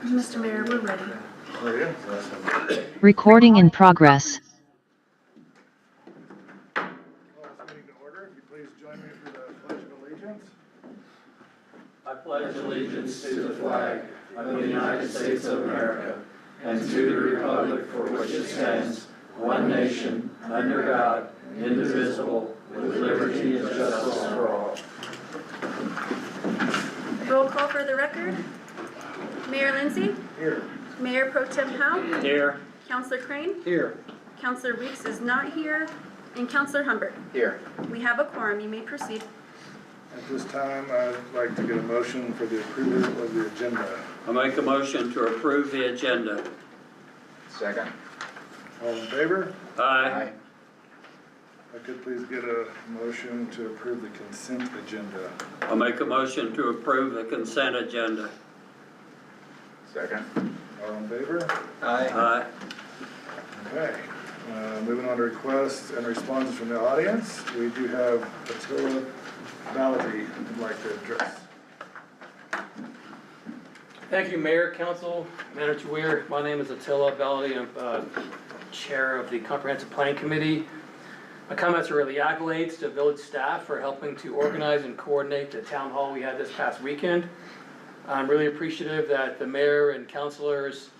Mr. Mayor, we're ready. Recording in progress. Call this meeting to order. If you please join me for the Pledge of Allegiance. I pledge allegiance to the flag of the United States of America and to the republic for which it stands, one nation, under God, indivisible, with liberty and justice for all. Roll call for the record. Mayor Lindsay. Here. Mayor Pro Tem Howe. Here. Counselor Crane. Here. Counselor Weeks is not here. And Counselor Humbert. Here. We have a quorum. You may proceed. At this time, I'd like to get a motion for the approval of the agenda. I make a motion to approve the agenda. Second. All in favor? Aye. If I could please get a motion to approve the consent agenda. I make a motion to approve the consent agenda. Second. All in favor? Aye. Okay. Moving on to requests and responses from the audience. We do have Attila Baladi who'd like to address. Thank you, Mayor, Council, Manager Weir. My name is Attila Baladi. I'm Chair of the Comprehensive Planning Committee. My comments are really accolades to village staff for helping to organize and coordinate the town hall we had this past weekend. I'm really appreciative that the mayor and councilors,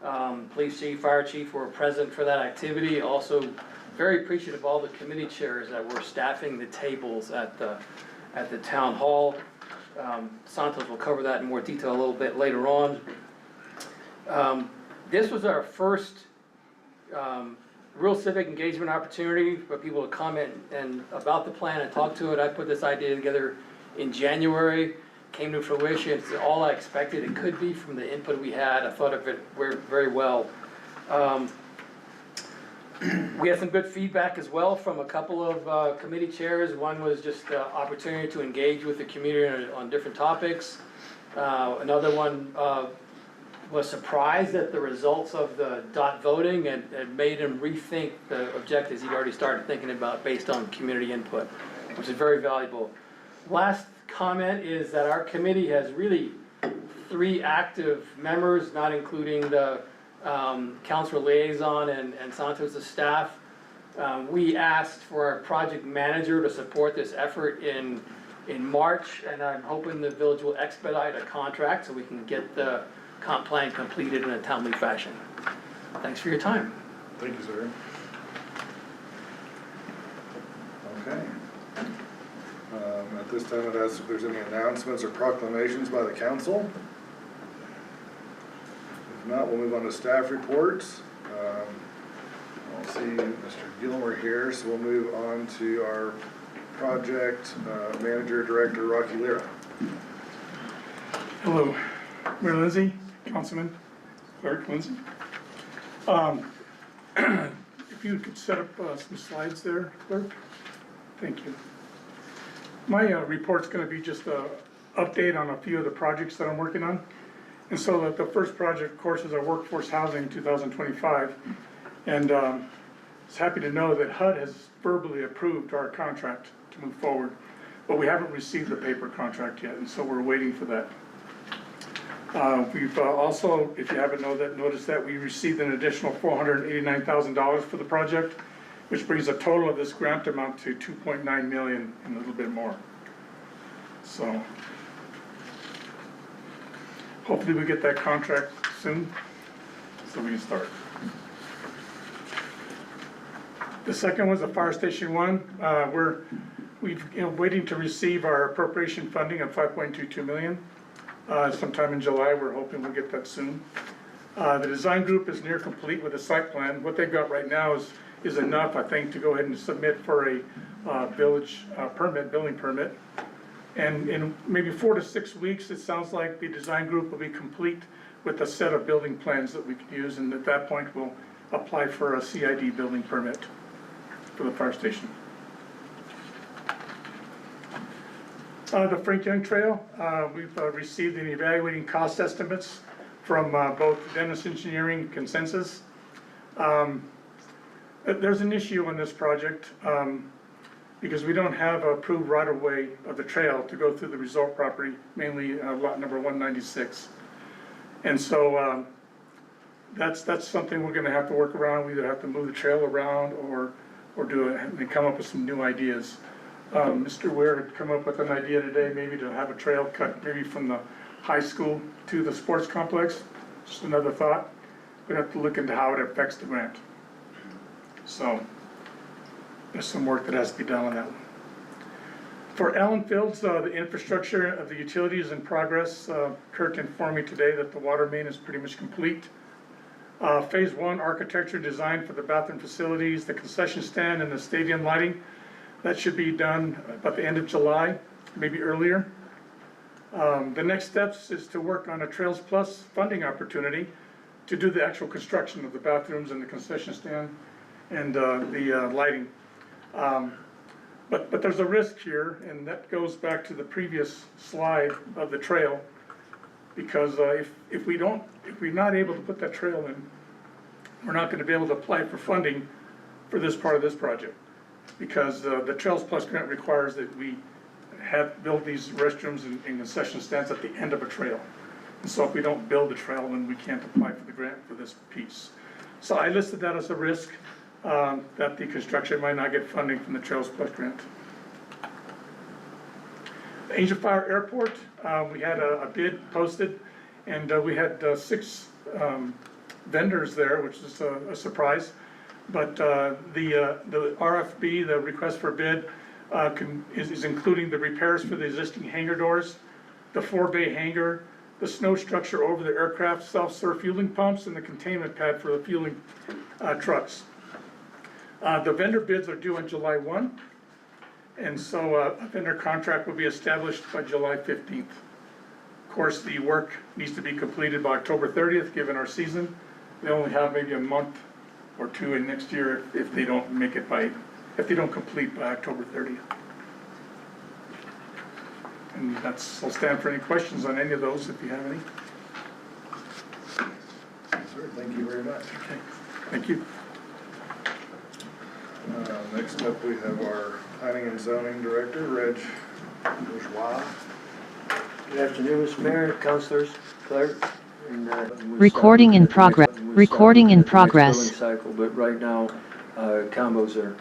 police chief, fire chief were present for that activity. Also, very appreciative of all the committee chairs that were staffing the tables at the town hall. Santos will cover that in more detail a little bit later on. This was our first real civic engagement opportunity for people to comment and about the plan and talk to it. I put this idea together in January, came to fruition. It's all I expected it could be from the input we had. I thought of it very well. We had some good feedback as well from a couple of committee chairs. One was just the opportunity to engage with the community on different topics. Another one was surprised at the results of the dot voting and made him rethink the objectives he'd already started thinking about based on community input, which is very valuable. Last comment is that our committee has really 3 active members, not including the council liaison and Santos' staff. We asked for our project manager to support this effort in March, and I'm hoping the village will expedite a contract so we can get the comp plan completed in a timely fashion. Thanks for your time. Thank you, sir. Okay. At this time, I'd ask if there's any announcements or proclamations by the council. If not, we'll move on to staff reports. I'll see Mr. Gilmore here, so we'll move on to our project manager, director, Rocky Lira. Hello, Mayor Lindsay, Councilman, Clerk Lindsay. If you could set up some slides there, Clerk. Thank you. My report's going to be just an update on a few of the projects that I'm working on. And so the first project, of course, is our workforce housing 2025. And I was happy to know that HUD has verbally approved our contract to move forward. But we haven't received the paper contract yet, and so we're waiting for that. We've also, if you haven't noticed that, we received an additional $489,000 for the project, which brings the total of this grant amount to $2.9 million and a little bit more. So hopefully we get that contract soon so we can start. The second was the Fire Station 1. We've waiting to receive our appropriation funding of $5.22 million. Sometime in July, we're hoping we'll get that soon. The design group is near complete with the site plan. What they've got right now is enough, I think, to go ahead and submit for a village building permit. And in maybe 4 to 6 weeks, it sounds like the design group will be complete with a set of building plans that we can use. And at that point, we'll apply for a CID building permit for the fire station. The Frank Young Trail, we've received an evaluating cost estimates from both Dennis Engineering and Consensus. There's an issue on this project because we don't have approved right-of-way of the trail to go through the resort property, mainly lot number 196. And so, that's something we're gonna have to work around. We either have to move the trail around or do it, and come up with some new ideas. Mr. Ware had come up with an idea today, maybe to have a trail cut maybe from the high school to the sports complex. Just another thought. We'd have to look into how it affects the grant. So, there's some work that has to be done on that one. For Allen Fields, the infrastructure of the utility is in progress. Kurt informed me today that the water main is pretty much complete. Phase 1 architecture design for the bathroom facilities, the concession stand, and the stadium lighting. That should be done about the end of July, maybe earlier. The next steps is to work on a Trails Plus funding opportunity to do the actual construction of the bathrooms and the concession stand and the lighting. But there's a risk here, and that goes back to the previous slide of the trail. Because if we're not able to put that trail in, we're not gonna be able to apply for funding for this part of this project. Because the Trails Plus grant requires that we build these restrooms and concession stands at the end of a trail. And so if we don't build the trail, then we can't apply for the grant for this piece. So I listed that as a risk, that the construction might not get funding from the Trails Plus grant. Angel Fire Airport, we had a bid posted, and we had 6 vendors there, which is a surprise. But the RFB, the request for bid, is including the repairs for the existing hangar doors, the 4-bay hangar, the snow structure over the aircraft, self-serve fueling pumps, and the containment pad for the fueling trucks. The vendor bids are due on July 1, and so a vendor contract will be established by July 15th. Of course, the work needs to be completed by October 30th, given our season. They only have maybe a month or 2 in next year if they don't if they don't complete by October 30th. And I'll stand for any questions on any of those if you have any. Sir, thank you very much. Okay, thank you. Next up, we have our planning and zoning director, Reg Bourgeois. Good afternoon, Mr. Mayor, councilors, clerk. Recording in progress. Recording in progress. Cycle, but right now, combos are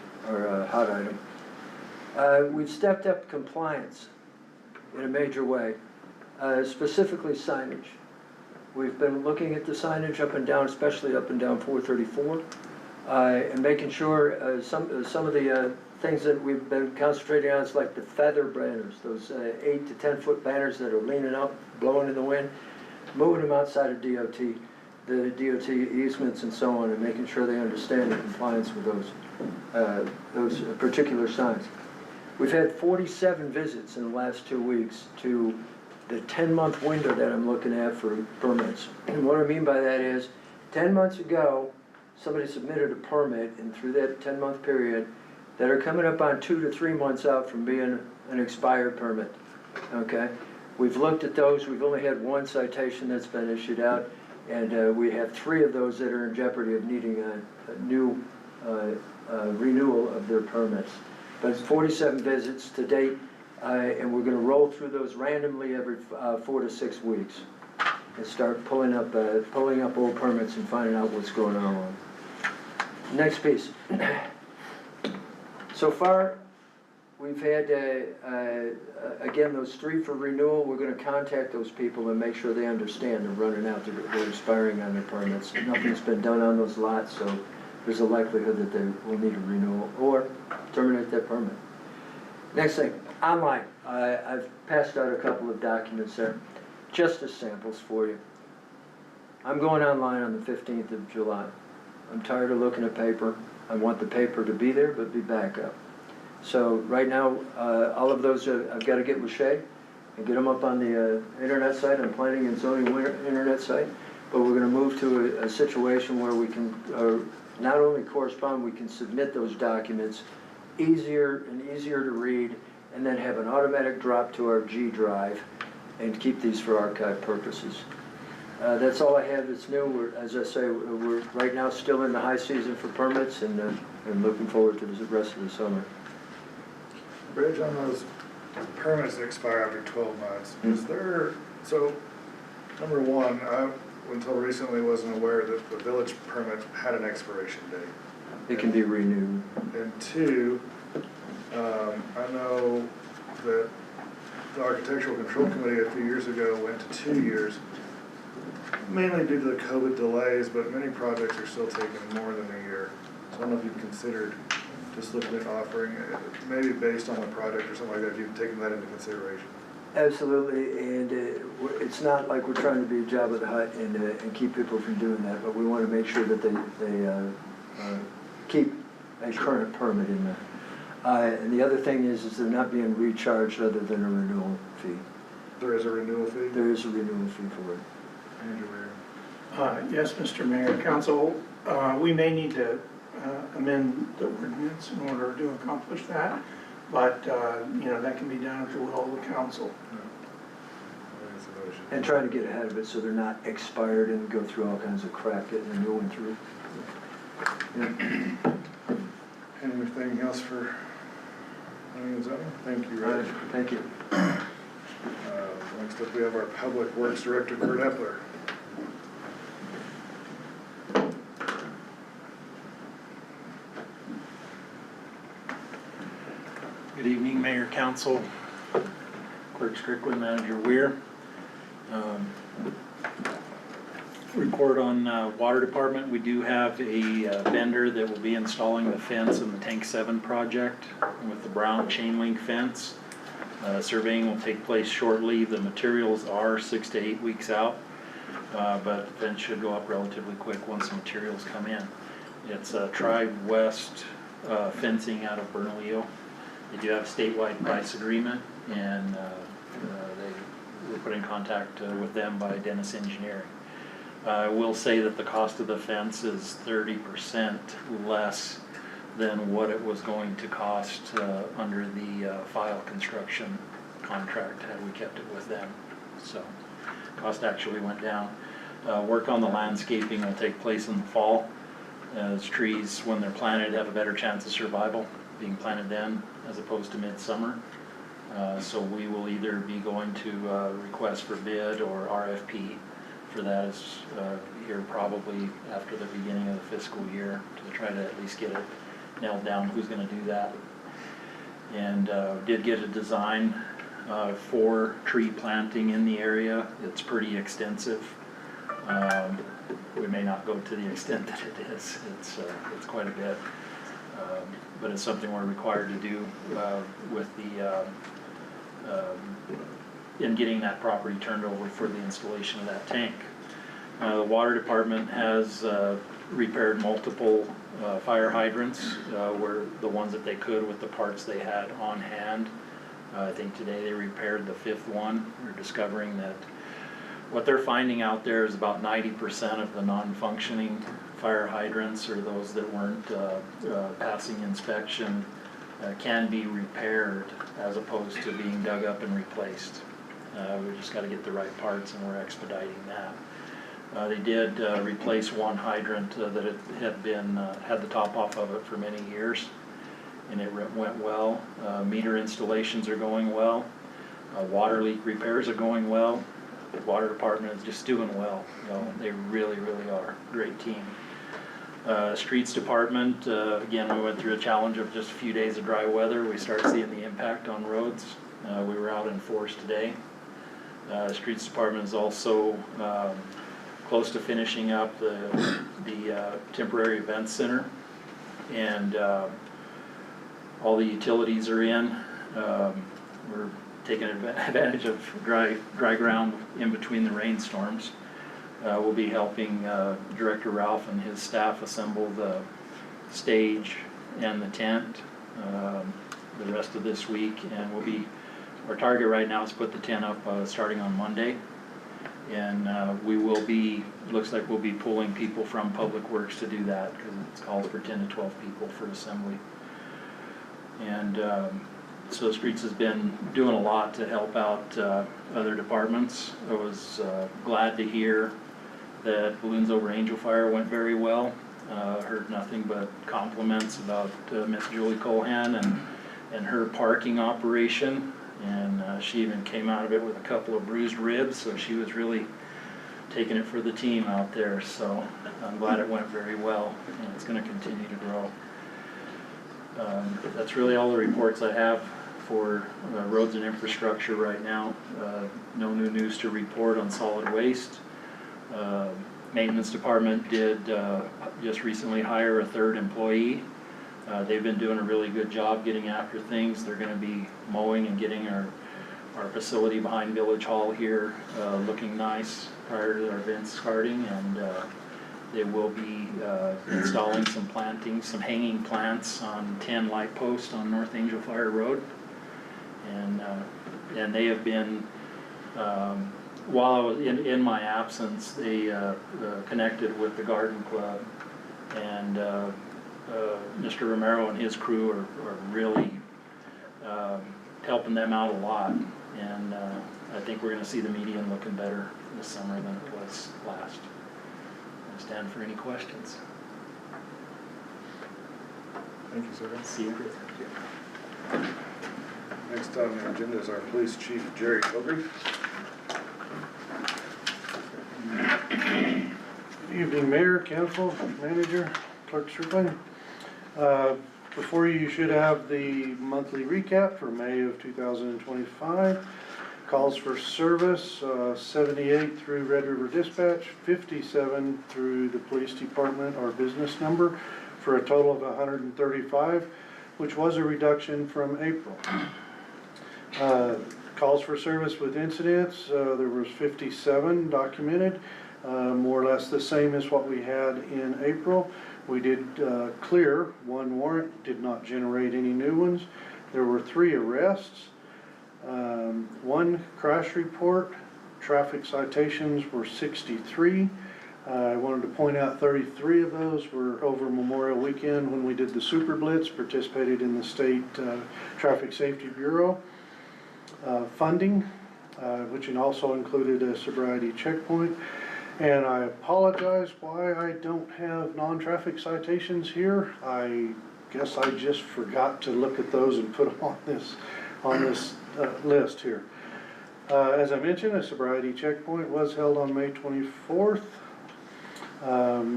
a hot item. We've stepped up compliance in a major way, specifically signage. We've been looking at the signage up and down, especially up and down 434, and making sure some of the things that we've been concentrating on is like the feather banners, those 8 to 10 foot banners that are leaning up, blowing in the wind, moving them outside of DOT, the DOT easements and so on, and making sure they understand the compliance with those particular signs. We've had 47 visits in the last 2 weeks to the 10-month window that I'm looking at for permits. And what I mean by that is, 10 months ago, somebody submitted a permit, and through that 10-month period, that are coming up on 2 to 3 months out from being an expired permit, okay? We've looked at those. We've only had 1 citation that's been issued out, and we have 3 of those that are in jeopardy of needing a new renewal of their permits. But it's 47 visits to date, and we're going to roll through those randomly every 4 to 6 weeks and start pulling up old permits and finding out what's going on. Next piece. So far, we've had, again, those 3 for renewal. We're going to contact those people and make sure they understand they're running out, they're expiring on their permits. Nothing's been done on those lots, so there's a likelihood that they will need a renewal or terminate their permit. Next thing, online. I've passed out a couple of documents there, just as samples for you. I'm going online on the 15th of July. I'm tired of looking at paper. I want the paper to be there, but be back up. So right now, all of those I've got to get with Shay and get them up on the internet site, on planning and zoning internet site. But we're going to move to a situation where we can not only correspond, we can submit those documents easier and easier to read, and then have an automatic drop to our G drive and keep these for archive purposes. That's all I have that's new. As I say, we're right now still in the high season for permits, and looking forward to the rest of the summer. Reg, on those permits that expire after 12 months, is there, so, number one, until recently wasn't aware that the village permit had an expiration date. It can be renewed. And two, I know that the Architectural Control Committee a few years ago went to 2 years, mainly due to the COVID delays, but many projects are still taking more than a year. So I don't know if you've considered just looking at offering, maybe based on the project or something like that, if you've taken that into consideration. Absolutely, and it's not like we're trying to be a Jabba the Hutt and keep people from doing that, but we want to make sure that they keep a current permit in there. And the other thing is they're not being recharged other than a renewal fee. There is a renewal fee? There is a renewal fee for it. Andrew Mayor. Yes, Mr. Mayor, Council, we may need to amend the ordinance in order to accomplish that, but, that can be done at the will of the council. That is a motion. And try to get ahead of it so they're not expired and go through all kinds of crap getting a new one through. Yeah. Anything else for planning and zoning? Thank you, Reg. Thank you. Next up, we have our Public Works Director, Kurt Epler. Good evening, Mayor, Council, Clerk Strickland, Manager Weir. Report on Water Department. We do have a vendor that will be installing the fence in the Tank 7 project with the brown chain link fence. Surveying will take place shortly. The materials are 6 to 8 weeks out, but the fence should go up relatively quick once the materials come in. It's Tri-West fencing out of Bernalillo. They do have a statewide price agreement, and they were put in contact with them by Dennis Engineering. I will say that the cost of the fence is 30% less than what it was going to cost under the file construction contract had we kept it with them. So cost actually went down. Work on the landscaping will take place in the fall, as trees, when they're planted, have a better chance of survival being planted then as opposed to midsummer. So we will either be going to request for bid or RFP for that is here probably after the beginning of the fiscal year to try to at least get it nailed down who's going to do that. And did get a design for tree planting in the area. It's pretty extensive. We may not go to the extent that it is. It's quite a bit, but it's something we're required to do with the in getting that property turned over for the installation of that tank. The water department has repaired multiple fire hydrants, were the ones that they could with the parts they had on hand. I think today they repaired the 5th one. We're discovering that what they're finding out there is about 90% of the non-functioning fire hydrants, or those that weren't passing inspection, can be repaired as opposed to being dug up and replaced. We just got to get the right parts, and we're expediting that. They did replace one hydrant that had been had the top off of it for many years, and it went well. Meter installations are going well. Water leak repairs are going well. The water department is just doing well. They really, really are. Great team. Streets department, again, we went through a challenge of just a few days of dry weather. We start seeing the impact on roads. We were out in force today. Streets department is also close to finishing up the temporary event center, and all the utilities are in. We're taking advantage of dry ground in between the rainstorms. We'll be helping Director Ralph and his staff assemble the stage and the tent the rest of this week, and our target right now is to put the tent up starting on Monday. And looks like we'll be pulling people from Public Works to do that, because it's called for 10 to 12 people for assembly. And so Streets has been doing a lot to help out other departments. I was glad to hear that Balloons Over Angel Fire went very well. Heard nothing but compliments about Miss Julie Colhan and her parking operation. And she even came out of it with a couple of bruised ribs, so she was really taking it for the team out there, so I'm glad it went very well, and it's gonna continue to grow. That's really all the reports I have for roads and infrastructure right now. No new news to report on solid waste. Maintenance department did just recently hire a third employee. They've been doing a really good job getting after things. They're gonna be mowing and getting our facility behind Village Hall here looking nice prior to our event starting, and they will be installing some plantings, some hanging plants on 10 light posts on North Angel Fire Road. And they have been, while I was in my absence, they connected with the Garden Club, and Mr. Romero and his crew are really helping them out a lot. And I think we're gonna see the median looking better this summer than it was last. I stand for any questions. Thank you, sir. See you. Next on the agenda is our police chief, Jerry Cobry. Good evening, Mayor, Council, Manager, Clerk Stripling. Before you should have the monthly recap for May of 2025. Calls for service, 78 through Red River Dispatch, 57 through the Police Department, our business number, for a total of 135, which was a reduction from April. Calls for service with incidents, there was 57 documented, more or less the same as what we had in April. We did clear one warrant, did not generate any new ones. There were 3 arrests, 1 crash report, traffic citations were 63. I wanted to point out 33 of those were over Memorial Weekend when we did the Super Blitz, participated in the State Traffic Safety Bureau. Funding, which also included a sobriety checkpoint. And I apologize why I don't have non-traffic citations here. I guess I just forgot to look at those and put them on this list here. As I mentioned, a sobriety checkpoint was held on May 24th.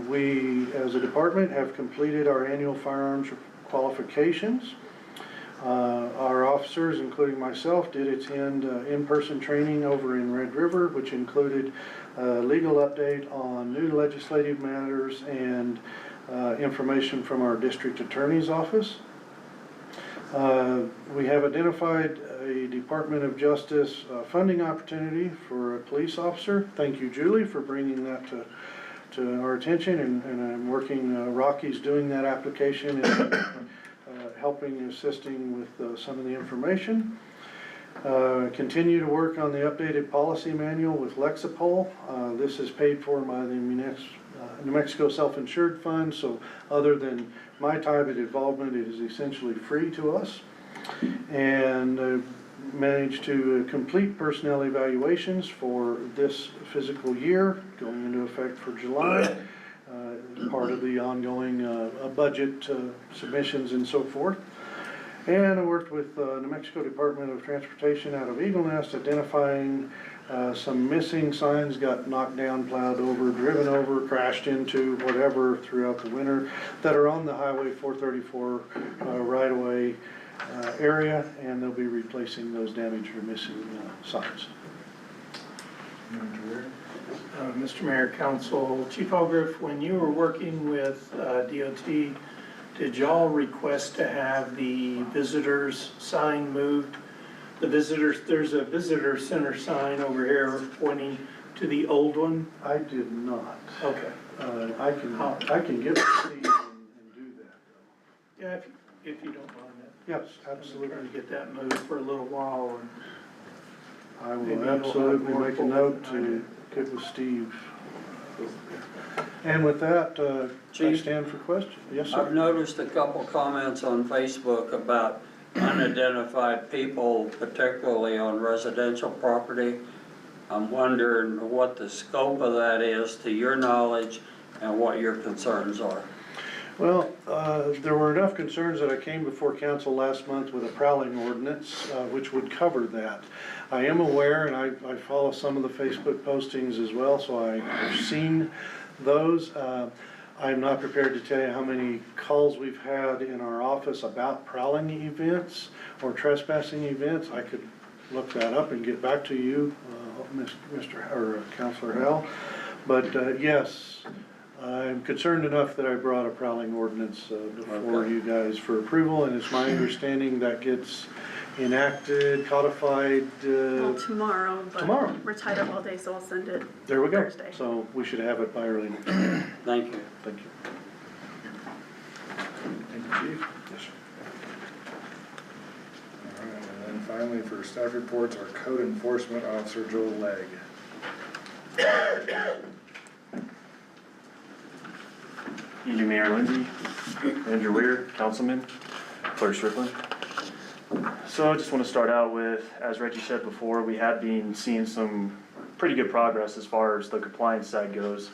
We, as a department, have completed our annual firearms qualifications. Our officers, including myself, did attend in-person training over in Red River, which included legal update on new legislative matters and information from our district attorney's office. We have identified a Department of Justice funding opportunity for a police officer. Thank you, Julie, for bringing that to our attention, and I'm working, Rocky's doing that application and helping, assisting with some of the information. Continue to work on the updated policy manual with Lexipol. This is paid for by the New Mexico Self-Insured Fund, so other than my time and involvement, it is essentially free to us. And managed to complete personnel evaluations for this fiscal year, going into effect for July. Part of the ongoing budget submissions and so forth. And I worked with New Mexico Department of Transportation out of Eagle Nest, identifying some missing signs, got knocked down, plowed over, driven over, crashed into, whatever, throughout the winter, that are on the Highway 434 right-of-way area, and they'll be replacing those damaged or missing signs. Mr. Mayor, Council, Chief Algriff, when you were working with DOT, did y'all request to have the visitors sign moved? The visitors, there's a visitor center sign over here pointing to the old one. I did not. Okay. I can get with Steve and do that. Yeah, if you don't mind that. Yes, Try to absolutely. get that moved for a little while. And I maybe will you'll have absolutely more make a full note than I to did. get with Steve. And with that, I Chief? stand for questions. Yes, I've sir. noticed a couple comments on Facebook about unidentified people, particularly on residential property. I'm wondering what the scope of that is, to your knowledge, and what your concerns are. Well, there were enough concerns that I came before council last month with a prowling ordinance, which would cover that. I am aware, and I follow some of the Facebook postings as well, so I've seen those. I'm not prepared to tell you how many calls we've had in our office about prowling events or trespassing events. I could look that up and get back to you, Councilor Howell. But yes, I'm concerned enough that I brought a prowling ordinance before you guys for approval, and it's my understanding that gets enacted, codified, Well, tomorrow, but tomorrow. we're tied up all day, so I'll send it there we go. Thursday. So we should have it by early next week. Thank you. Thank you. Thank you, Chief. Yes, sir. All right, and then finally, for staff reports, our code enforcement officer, Joel Legg. Evening, Mayor Lindsay, Manager Weir, Councilman, Clerk Strickland. So I just want to start out with, as Reggie said before, we have been seeing some pretty good progress as far as the compliance side goes.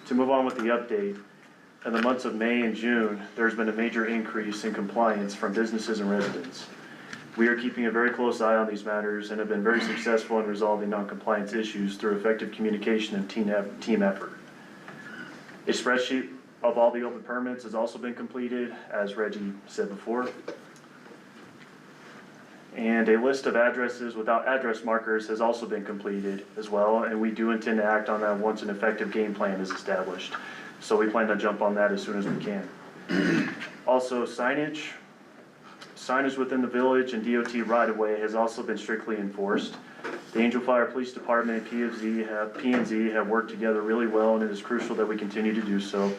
To move on with the update, in the months of May and June, there's been a major increase in compliance from businesses and residents. We are keeping a very close eye on these matters and have been very successful in resolving non-compliance issues through effective communication and team effort. A spreadsheet of all the open permits has also been completed, as Reggie said before. And a list of addresses without address markers has also been completed as well, and we do intend to act on that once an effective game plan is established. So we plan to jump on that as soon as we can. Also, signage within the village and DOT right-of-way has also been strictly enforced. The Angel Fire Police Department and P&Z have worked together really well, and it is crucial that we continue to do so.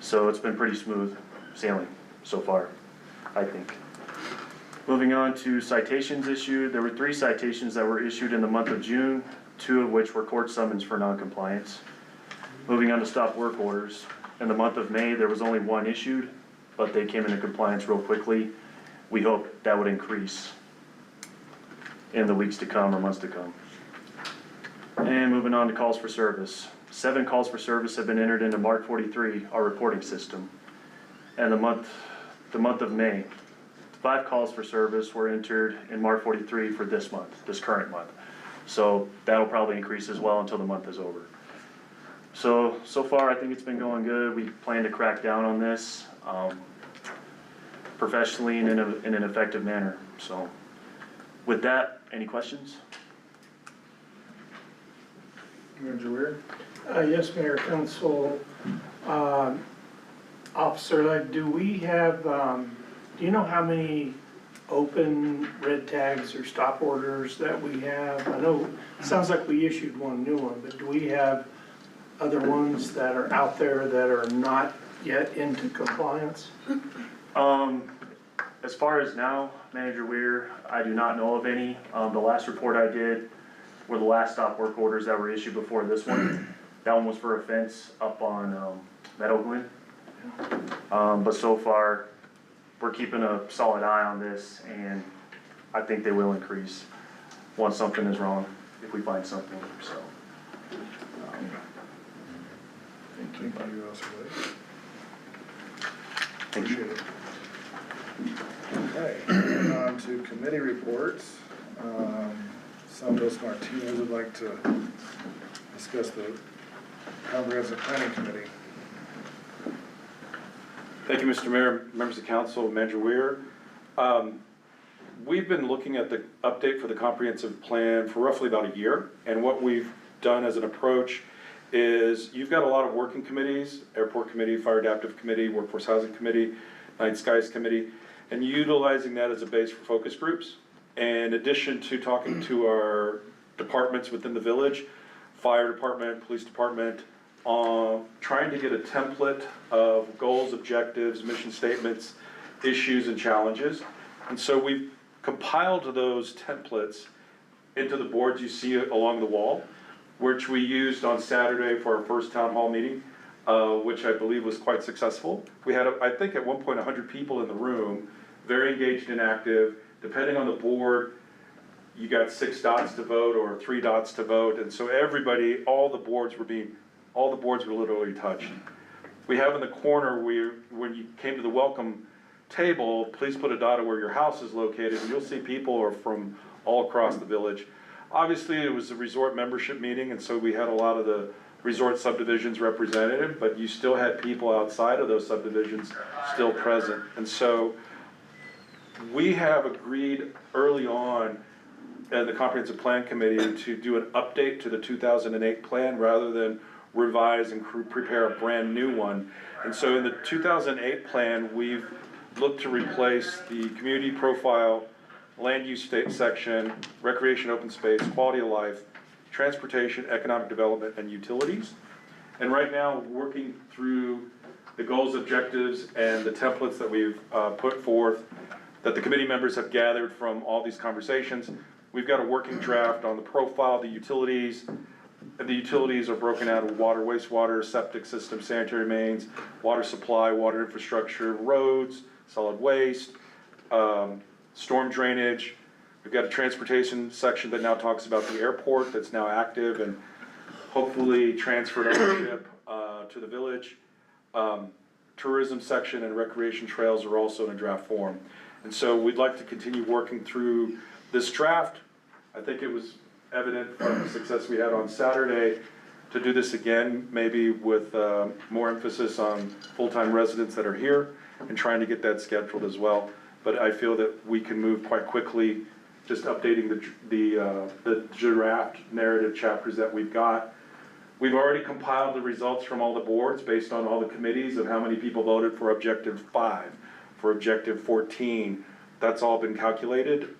So it's been pretty smooth sailing so far, I think. Moving on to citations issued, there were 3 citations that were issued in the month of June, 2 of which were court summons for non-compliance. Moving on to stop work orders, in the month of May, there was only 1 issued, but they came into compliance real quickly. We hope that would increase in the weeks to come or months to come. And moving on to calls for service. 7 calls for service have been entered into Mark 43, our reporting system. And the month of May, 5 calls for service were entered in Mark 43 for this month, this current month. So that'll probably increase as well until the month is over. So far I think it's been going good. We plan to crack down on this professionally and in an effective manner. So with that, any questions? Manager Weir? Yes, Mayor, Council, Officer Legg, do we have, do you know how many open red tags or stop orders that we have? I know, it sounds like we issued one new one, but do we have other ones that are out there that are not yet into compliance? As far as now, Manager Weir, I do not know of any. The last report I did were the last stop work orders that were issued before this one. That one was for a fence up on Meadow Glen. But so far, we're keeping a solid eye on this, and I think they will increase once something is wrong, if we find something, so. Thank you, Officer Legg. Thank you. Appreciate it. Okay, moving on to committee reports. Santos Martinez would like to discuss the Comprehensive Planning Committee. Thank you, Mr. Mayor, members of council, Manager Weir. We've been looking at the update for the comprehensive plan for roughly about a year, and what we've done as an approach is you've got a lot of working committees, Airport Committee, Fire Adaptive Committee, Workforce Housing Committee, Night Skies Committee, and utilizing that as a base for focus groups. In addition to talking to our departments within the village, fire department, police department, trying to get a template of goals, objectives, mission statements, issues, and challenges. And so we've compiled those templates into the boards you see along the wall, which we used on Saturday for our first town hall meeting, which I believe was quite successful. We had, I think at one point, 100 people in the room, very engaged and active. Depending on the board, you got 6 dots to vote or 3 dots to vote, and so everybody, all the boards were literally touched. we have in the corner where, when you came to the welcome table, please put a dot where your house is located, and you'll see people are from all across the village. Obviously, it was a resort membership meeting, and so we had a lot of the resort subdivisions represented, but you still had people outside of those subdivisions still present. And so we have agreed early on in the Comprehensive Plan Committee to do an update to the 2008 plan rather than revise and prepare a brand new one. And so in the 2008 plan, we've looked to replace the community profile, land use state section, recreation, open space, quality of life, transportation, economic development, and utilities. And right now, working through the goals, objectives, and the templates that we've put forth, that the committee members have gathered from all these conversations. We've got a working draft on the profile, the utilities. The utilities are broken out of water, wastewater, septic system, sanitary mains, water supply, water infrastructure, roads, solid waste, storm drainage. We've got a transportation section that now talks about the airport that's now active and hopefully transferred ownership to the village. Tourism section and recreation trails are also in a draft form. And so we'd like to continue working through this draft. I think it was evident from the success we had on Saturday to do this again, maybe with more emphasis on full-time residents that are here and trying to get that scheduled as well. But I feel that we can move quite quickly, just updating the draft narrative chapters that we've got. We've already compiled the results from all the boards based on all the committees of how many people voted for Objective 5, for Objective 14. That's all been calculated.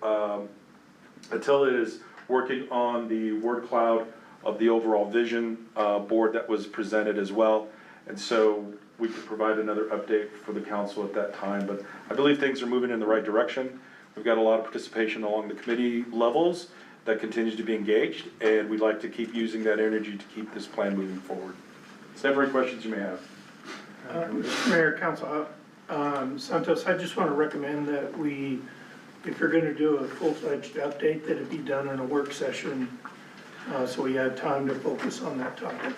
Attila is working on the word cloud of the overall vision board that was presented as well. And so we could provide another update for the council at that time. But I believe things are moving in the right direction. We've got a lot of participation along the committee levels that continues to be engaged, and we'd like to keep using that energy to keep this plan moving forward. Steph, any questions you may have? Mayor, Council, Santos, I just want to recommend that we, if you're going to do a full-fledged update, that it be done in a work session, so we have time to focus on that topic.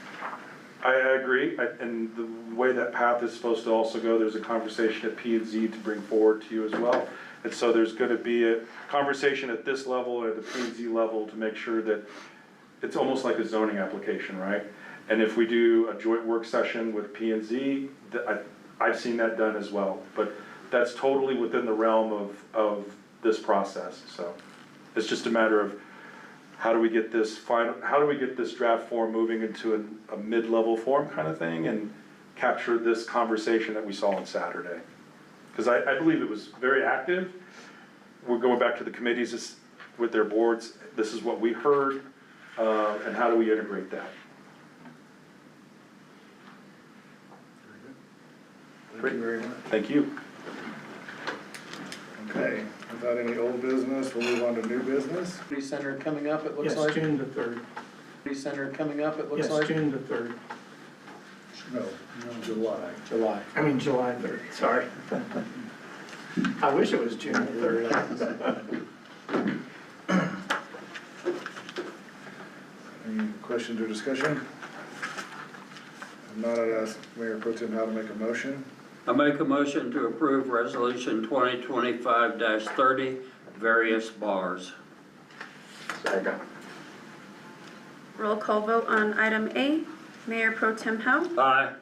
I agree, and the way that path is supposed to also go, there's a conversation at P&Z to bring forward to you as well. And so there's going to be a conversation at this level, at the P&Z level, to make sure that it's almost like a zoning application, right? And if we do a joint work session with P&Z, I've seen that done as well. But that's totally within the realm of this process. So it's just a matter of how do we get this draft form moving into a mid-level form kind of thing and capture this conversation that we saw on Saturday. Because I believe it was very active. We're going back to the committees with their boards. This is what we heard, and how do we integrate that? Thank you very much. Thank you. Okay, without any old business, we'll move on to new business. Community Center coming up, it looks Yes, like. June the 3rd. Community Center coming up, it looks Yes, like. June the 3rd. No, July. July. I mean, July 3rd, sorry. I wish it was June the 3rd. Any questions or discussion? If not, I'd ask Mayor Pro Tem how to make a motion. I make a motion to approve Resolution 2025-30, various bars. Second. Roll call vote on item A. Mayor Pro Tem Howe, Aye.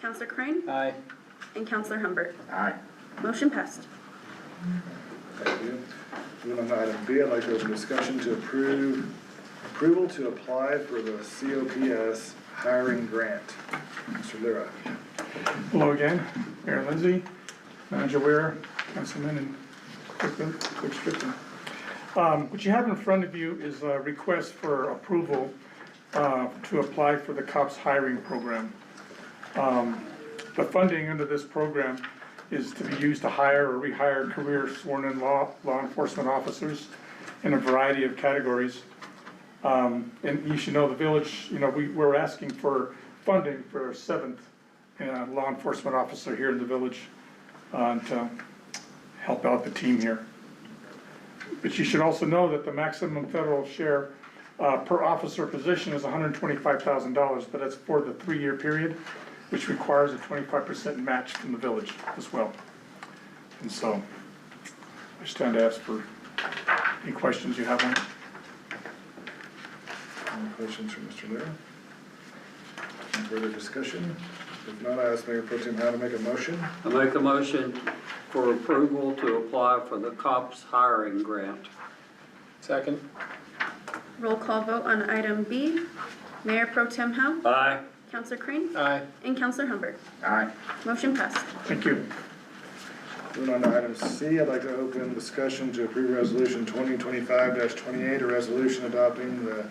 Councilor Crane, Aye. and Councilor Humbert. Aye. Motion passed. Thank you. Moving on to item B, I'd like to open discussion to approval to apply for the COPS hiring grant. Mr. Lira. Hello again, Mayor Lindsay, Manager Ware, Councilman, and Clerk Strickland. What you have in front of you is a request for approval to apply for the COPS hiring program. The funding under this program is to be used to hire or rehire career sworn-in law enforcement officers in a variety of categories. And you should know the village, we're asking for funding for a 7th law enforcement officer here in the village to help out the team here. But you should also know that the maximum federal share per officer position is $125,000, but that's for the 3-year period. which requires a 25% match from the village as well. And so, I stand to ask for any questions you have on it. Any questions from Mr. Lear? Any further discussion? If not, I ask Mayor Pro Tem Howe to make a motion. I make a motion for approval to apply for the COPS hiring grant. Second. Roll call vote on item B. Mayor Pro Tem Howe, Aye. Counselor Crane, Aye. and Counselor Humbert. Aye. Motion passed. Thank you. Moving on to item C, I'd like to open discussion to approve resolution 2025-28, a resolution adopting the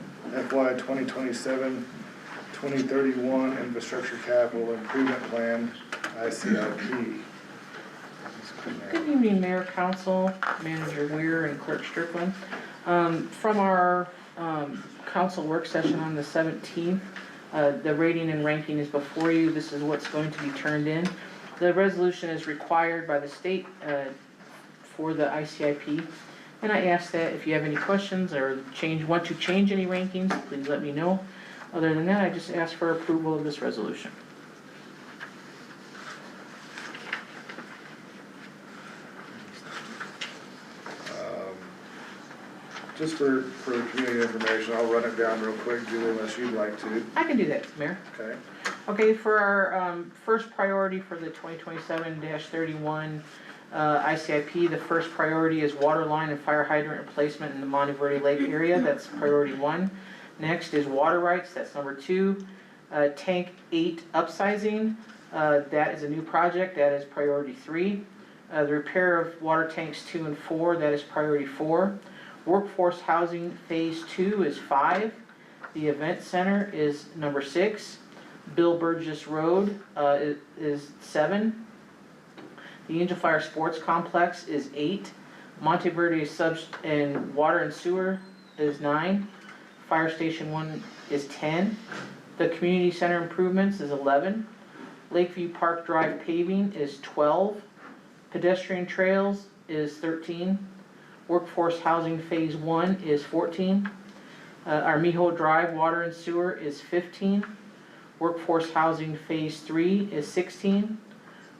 FY 2027-2031 Infrastructure Capital Improvement Plan, ICIP. Good evening, Mayor, Council, Manager Weir, and Clerk Strickland. From our council work session on the 17th, the rating and ranking is before you. This is what's going to be turned in. The resolution is required by the state for the ICIP. And I ask that if you have any questions or want to change any rankings, please let me know. Other than that, I just ask for approval of this resolution. Just for community information, I'll run it down real quick, Julie, unless you'd like to. I can do that, Mayor. Okay. Okay, for our first priority for the 2027-31 ICIP, the first priority is water line and fire hydrant replacement in the Monte Verde Lake area. That's priority 1. Next is water rights. That's number 2. Tank 8 upsizing. That is a new project. That is priority 3. The repair of water tanks 2 and 4. That is priority 4. Workforce housing phase 2 is 5. The event center is number 6. Bill Burgess Road is 7. The Angel Fire Sports Complex is 8. Monte Verde and Water and Sewer is 9. Fire Station 1 is 10. The Community Center Improvements is 11. Lakeview Park Drive paving is 12. Pedestrian Trails is 13. Workforce Housing Phase 1 is 14. Armijo Drive Water and Sewer is 15. Workforce Housing Phase 3 is 16.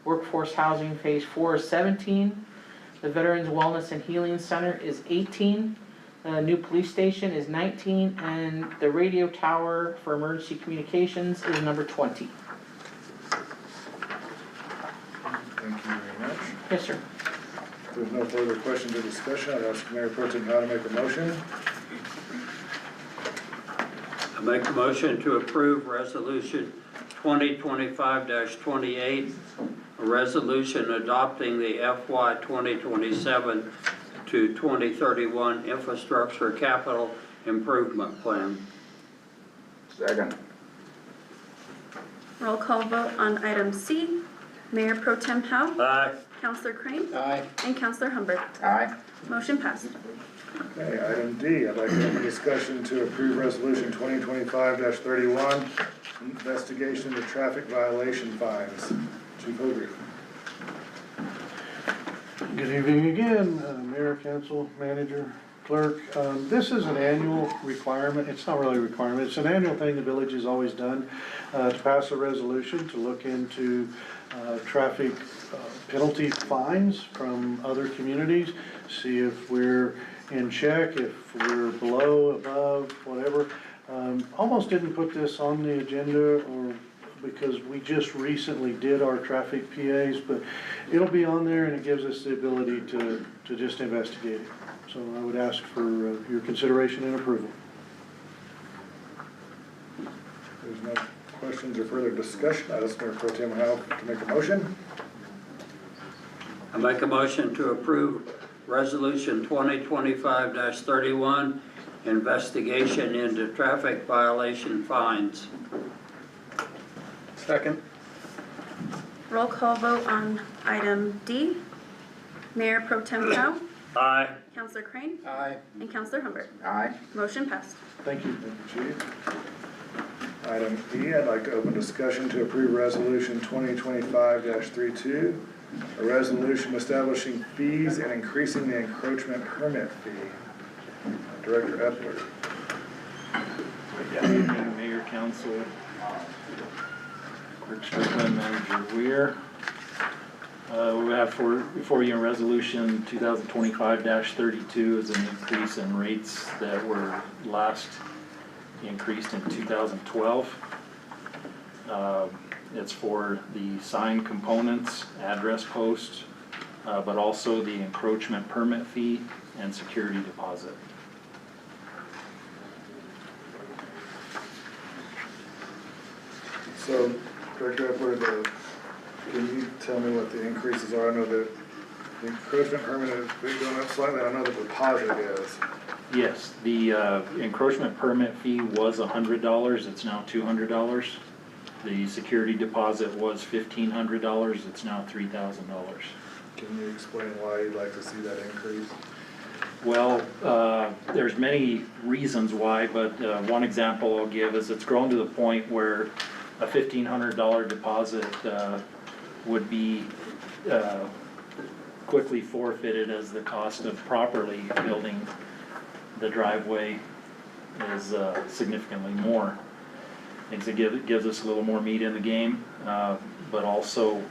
Workforce Housing Phase 4 is 17. The Veterans Wellness and Healing Center is 18. The new police station is 19. And the radio tower for emergency communications is number 20. Thank you very much. Yes, sir. If there's no further questions or discussion, I'd ask Mayor Pro Tem Howe to make a motion. I make a motion to approve resolution 2025-28, a resolution adopting the FY 2027 to 2031 Infrastructure Capital Improvement Plan. Second. Roll call vote on item C. Mayor Pro Tem Howe, Aye. Counselor Crane, Aye. and Counselor Humbert. Aye. Motion passed. Okay, item D, I'd like to open discussion to approve resolution 2025-31, investigation into traffic violation fines. Chief Ogre. Good evening again, Mayor, Council, Manager, Clerk. This is an annual requirement. It's not really a requirement. It's an annual thing the village has always done to pass a resolution to look into traffic penalty fines from other communities, see if we're in check, if we're below, above, whatever. Almost didn't put this on the agenda or because we just recently did our traffic PAs, but it'll be on there and it gives us the ability to just investigate it. So I would ask for your consideration and approval. There's no questions or further discussion. I ask Mayor Pro Tem Howe to make a motion. I make a motion to approve resolution 2025-31, investigation into traffic violation fines. Second. Roll call vote on item D. Mayor Pro Tem Howe, Aye. Counselor Crane, Aye. and Counselor Humbert. Aye. Motion passed. Thank you. Thank you, Chief. Item E, I'd like to open discussion to approve resolution 2025-32, a resolution establishing fees and increasing the encroachment permit fee. Director Epler. Good evening, Mayor, Council. Clerk Strickland, Manager Weir. We have before you a resolution 2025-32 is an increase in rates that were last increased in 2012. It's for the sign components, address post, but also the encroachment permit fee and security deposit. So, Director Epler, can you tell me what the increases are? I know that the encroachment permit has been going up slightly, I know the deposit is. Yes, the encroachment permit fee was $100, it's now $200. The security deposit was $1,500, it's now $3,000. Can you explain why you'd like to see that increase? Well, there's many reasons why, but one example I'll give is it's grown to the point where a $1,500 deposit would be quickly forfeited as the cost of properly building the driveway is significantly more. It gives us a little more meat in the game, but also,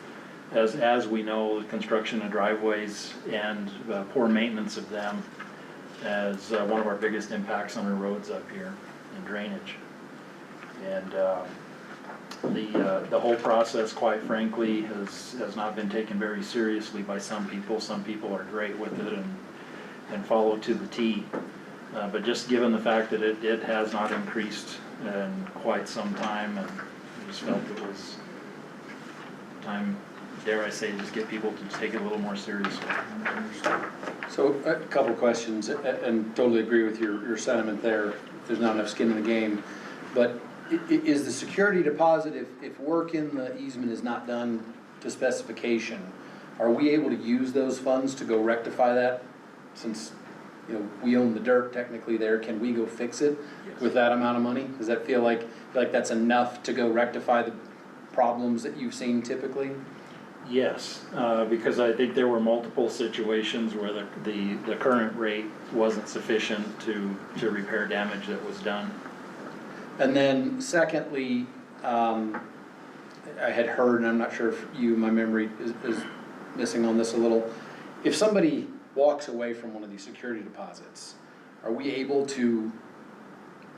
as we know, the construction of driveways and poor maintenance of them as one of our biggest impacts on our roads up here and drainage. And the whole process, quite frankly, has not been taken very seriously by some people. Some people are great with it and follow to the T. But just given the fact that it has not increased in quite some time, and I just felt it was time, dare I say, just get people to take it a little more seriously. So a couple questions, and totally agree with your sentiment there. There's not enough skin in the game. But is the security deposit, if work in the easement is not done to specification, are we able to use those funds to go rectify that? Since, you know, we own the dirt technically there, can we go fix it with that amount of money? Does that feel like that's enough to go rectify the problems that you've seen typically? Yes, because I think there were multiple situations where the current rate wasn't sufficient to repair damage that was done. And then secondly, I had heard, and I'm not sure if my memory is missing on this a little, if somebody walks away from one of these security deposits, are we able to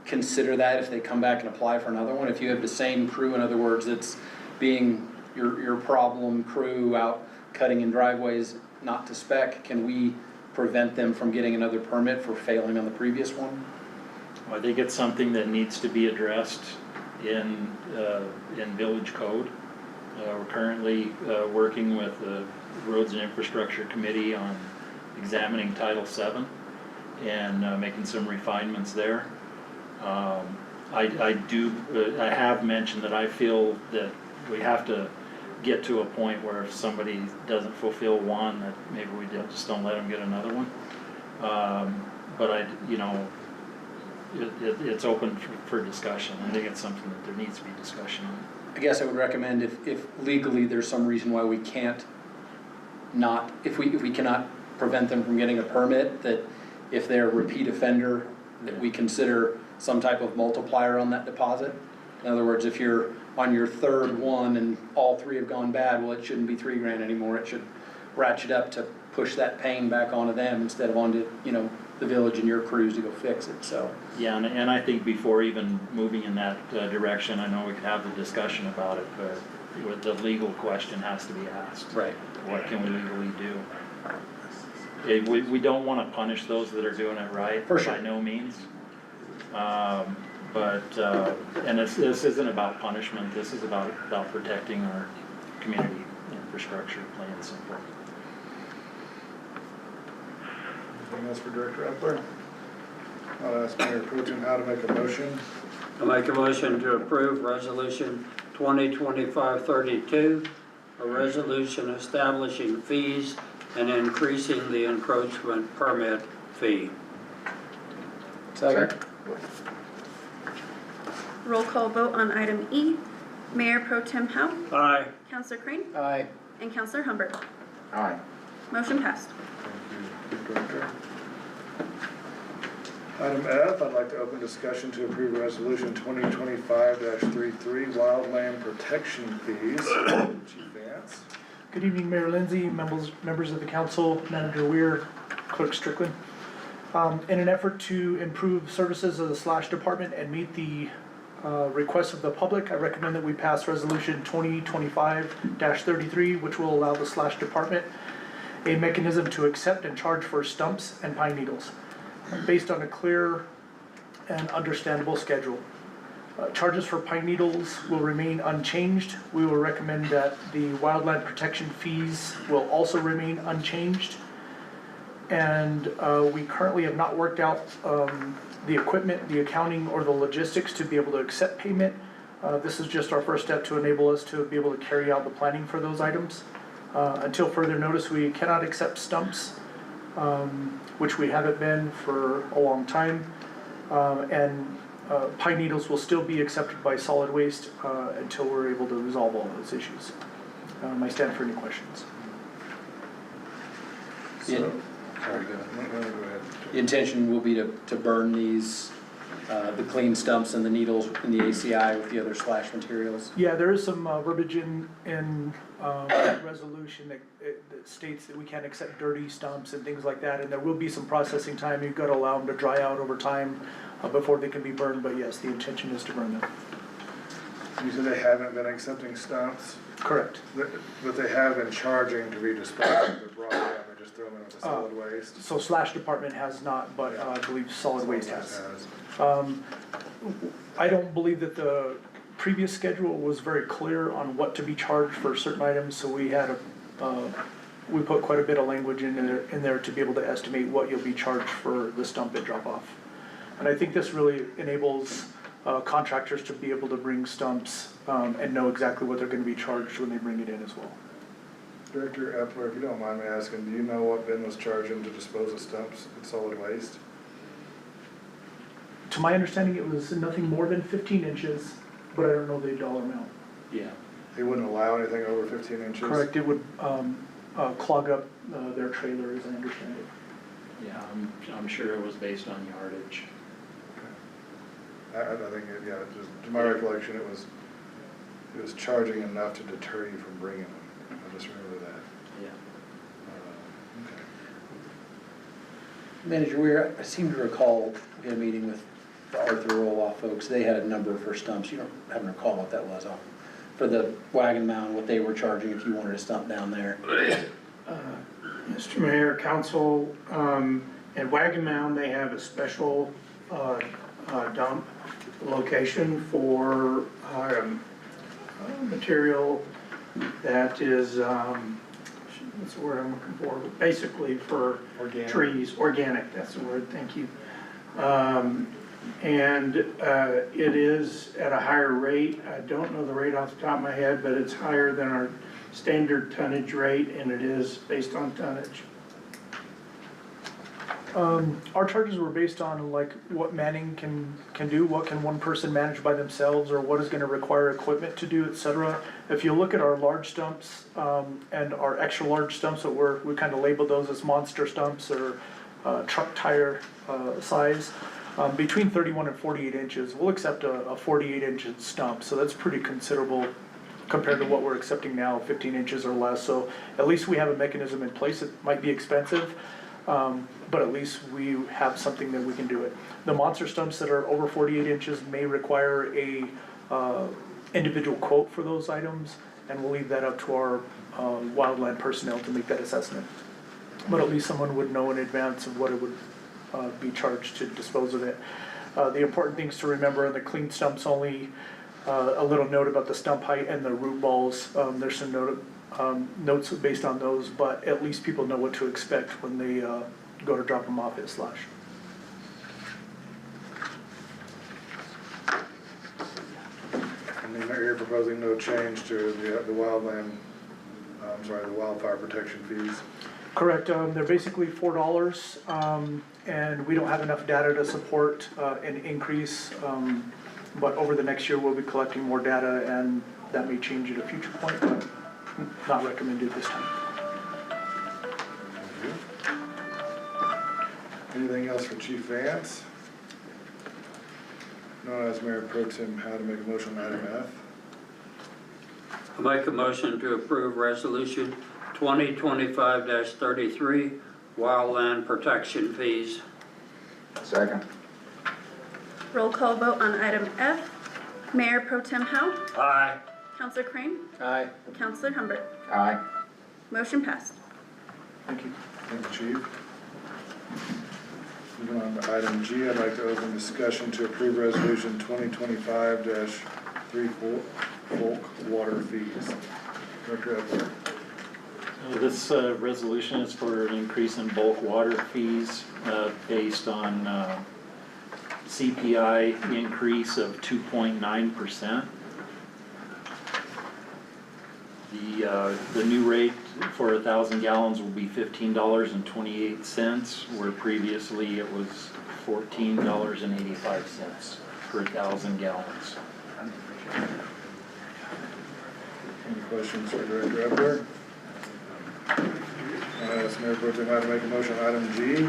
consider that if they come back and apply for another one? If you have the same crew, in other words, it's being your problem crew out cutting in driveways not to spec, can we prevent them from getting another permit for failing on the previous one? I think it's something that needs to be addressed in village code. We're currently working with the Roads and Infrastructure Committee on examining Title VII and making some refinements there. I have mentioned that I feel that we have to get to a point where if somebody doesn't fulfill one, that maybe we just don't let them get another one. But it's open for discussion. I think it's something that there needs to be discussion on. I guess I would recommend if legally there's some reason why we can't if we cannot prevent them from getting a permit, that if they're a repeat offender, that we consider some type of multiplier on that deposit. In other words, if you're on your third one and all three have gone bad, well, it shouldn't be $3,000 anymore. It should ratchet up to push that pain back onto them instead of onto, the village and your crews to go fix it, so. Yeah, and I think before even moving in that direction, I know we could have the discussion about it, but the legal question has to be asked. Right. What can we legally do? We don't want to punish those that are doing it right, for sure, by no means. And this isn't about punishment, this is about protecting our community infrastructure, plain and simple. Anything else for Director Epler? I'll ask Mayor Pro Tem Howe to make a motion. I make a motion to approve Resolution 2025-32, a resolution establishing fees and increasing the encroachment permit fee. Second. Roll call vote on item E. Mayor Pro Tem Howe, Aye. Councilor Crane, Aye. and Councilor Humbert. Aye. Motion passed. Thank you, Director. Item F, I'd like to open discussion to approve resolution 2025-33 wildland protection fees. Chief Vance. Good evening, Mayor Lindsay, members of the council, Manager Weir, Clerk Strickland. In an effort to improve services of the Slash Department and meet the requests of the public, I recommend that we pass resolution 2025-33, which will allow the Slash Department a mechanism to accept and charge for stumps and pine needles, based on a clear and understandable schedule. Charges for pine needles will remain unchanged. We will recommend that the wildland protection fees will also remain unchanged. And we currently have not worked out the equipment, the accounting, or the logistics to be able to accept payment. This is just our first step to enable us to be able to carry out the planning for those items. Until further notice, we cannot accept stumps, which we haven't been for a long time. And pine needles will still be accepted by solid waste until we're able to resolve all those issues. I stand for any questions. Sorry, go ahead. The intention will be to burn these, the clean stumps and the needles in the ACI with the other Slash materials? Yeah, there is some verbiage in that resolution that states that we can't accept dirty stumps and things like that, and there will be some processing time. You've got to allow them to dry out over time before they can be burned, but yes, the intention is to burn them. You said they haven't been accepting stumps? Correct. But they have been charging to be disposed of, they're brought down, they just throw them in with the solid waste? So Slash Department has not, but I believe Solid Waste has. I don't believe that the previous schedule was very clear on what to be charged for certain items, so we had we put quite a bit of language in there to be able to estimate what you'll be charged for the stump and drop off. And I think this really enables contractors to be able to bring stumps and know exactly what they're going to be charged when they bring it in as well. Director Epler, if you don't mind me asking, do you know what Ben was charging to dispose of stumps and solid waste? To my understanding, it was nothing more than 15 inches, but I don't know the dollar amount. Yeah. He wouldn't allow anything over 15 inches? Correct, it would clog up their trailer, as I understand it. Yeah, I'm sure it was based on yardage. I think, yeah, just, to my recollection, it was charging enough to deter you from bringing them. I just remember that. Yeah. Okay. Manager Weir, I seem to recall in a meeting with the Arthur Roloff folks, they had a number for stumps. You don't happen to recall what that was for the wagon mound, what they were charging if you wanted a stump down there? Mr. Mayor, Council, at Wagon Mound, they have a special dump location for material that is, what's the word I'm looking for? Basically for trees, organic, that's the word, thank you. And it is at a higher rate. I don't know the rate off the top of my head, but it's higher than our standard tonnage rate, and it is based on tonnage. Our charges were based on like what manning can do, what can one person manage by themselves, or what is going to require equipment to do, etc. If you look at our large stumps and our extra large stumps that we kind of labeled those as monster stumps or truck tire size, between 31 and 48 inches, we'll accept a 48-inch stump, so that's pretty considerable compared to what we're accepting now, 15 inches or less. So at least we have a mechanism in place. It might be expensive, but at least we have something that we can do it. The monster stumps that are over 48 inches may require a individual quote for those items, and we'll leave that up to our wildland personnel to make that assessment. But at least someone would know in advance of what it would be charged to dispose of it. The important things to remember in the clean stumps only, a little note about the stump height and the root balls. There's some notes based on those, but at least people know what to expect when they go to drop them off at Slash. And then you're proposing no change to the wildland, the wildfire protection fees? Correct, they're basically $4, and we don't have enough data to support an increase, but over the next year we'll be collecting more data, and that may change at a future point, but not recommended this time. Anything else for Chief Vance? Now ask Mayor Pro Tem Howe to make a motion on item F. I make a motion to approve resolution 2025-33, wildland protection fees. Second. Roll call vote on item F. Mayor Pro Tem Howe, Aye. Counselor Crane, Aye. Counselor Humbert. Aye. Motion passed. Thank you. Thank you, Chief. Moving on to item G, I'd like to open discussion to approve resolution 2025-34, bulk water fees. Director Epler. This resolution is for an increase in bulk water fees based on CPI increase of 2.9%. The new rate for 1,000 gallons will be $15.28, where previously it was $14.85 per 1,000 gallons. Any questions for Director Epler? Ask Mayor Pro Tem Howe to make a motion on item G.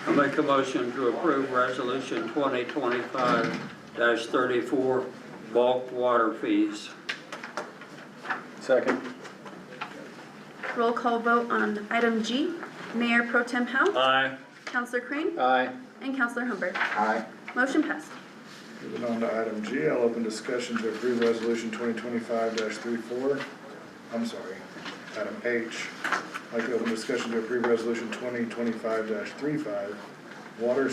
I make a motion to approve resolution 2025-34, bulk water fees. Second. Roll call vote on item G. Mayor Pro Tem Howe, Aye. Counselor Crane, Aye. and Counselor Humbert. Aye. Motion passed. Moving on to item G, I'll open discussion to approve resolution 2025-34. I'm sorry, item H. I'd like to open discussion to approve resolution 2025-35, water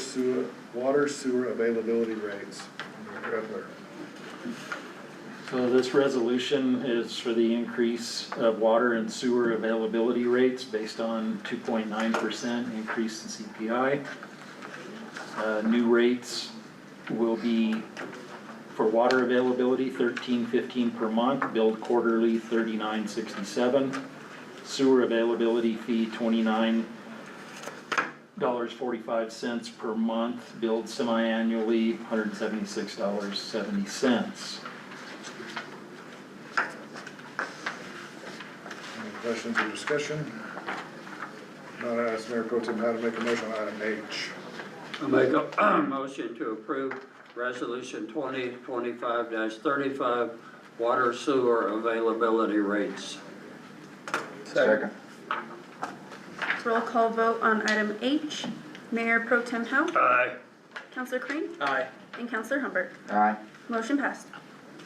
sewer availability rates. Director Epler. So this resolution is for the increase of water and sewer availability rates based on 2.9% increase in CPI. New rates will be for water availability, $13.15 per month, billed quarterly, $39.67. Sewer availability fee, $29.45 per month, billed semi-annually, $176.70. Any questions or discussion? Not ask Mayor Pro Tem Howe to make a motion on item H. I make a motion to approve resolution 2025-35, water sewer availability rates. Second. Roll call vote on item H. Mayor Pro Tem Howe, Aye. Counselor Crane, Aye. and Counselor Humbert. Aye. Motion passed.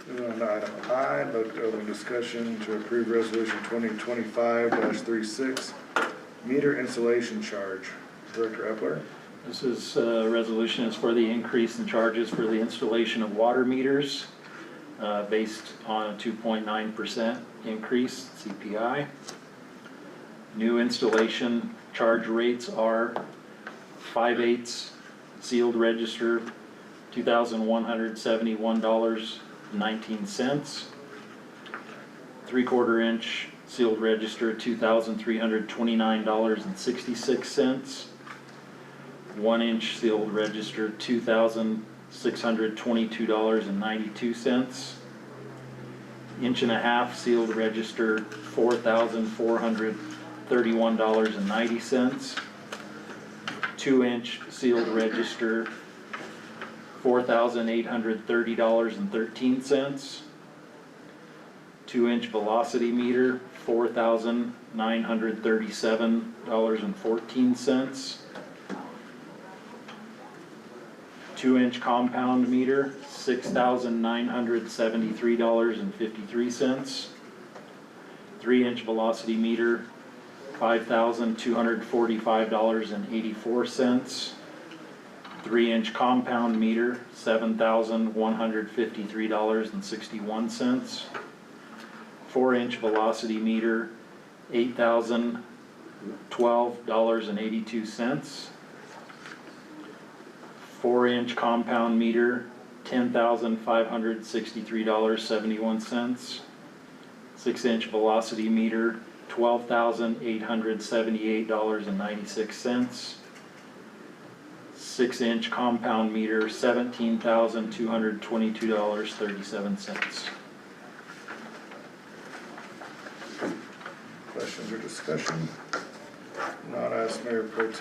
Moving on to item I, I'd like to open discussion to approve resolution 2025-36, meter installation charge. Director Epler. This is, resolution is for the increase in charges for the installation of water meters, based on a 2.9% increase CPI. New installation charge rates are 5/8 sealed register, $2,171.19. 3/4 inch sealed register, $2,329.66. 1 inch sealed register, $2,622.92. 1.5 sealed register, $4,431.90. 2 inch sealed register, $4,830.13. 2 inch velocity meter, $4,937.14. 2 inch compound meter, $6,973.53. 3 inch velocity meter, $5,245.84. 3 inch compound meter, $7,153.61. 4 inch velocity meter, $8,012.82. 4 inch compound meter, $10,563.71. 6 inch velocity meter, $12,878.96. 6 inch compound meter, $17,222.37. Questions or discussion? Not ask Mayor Pro Tem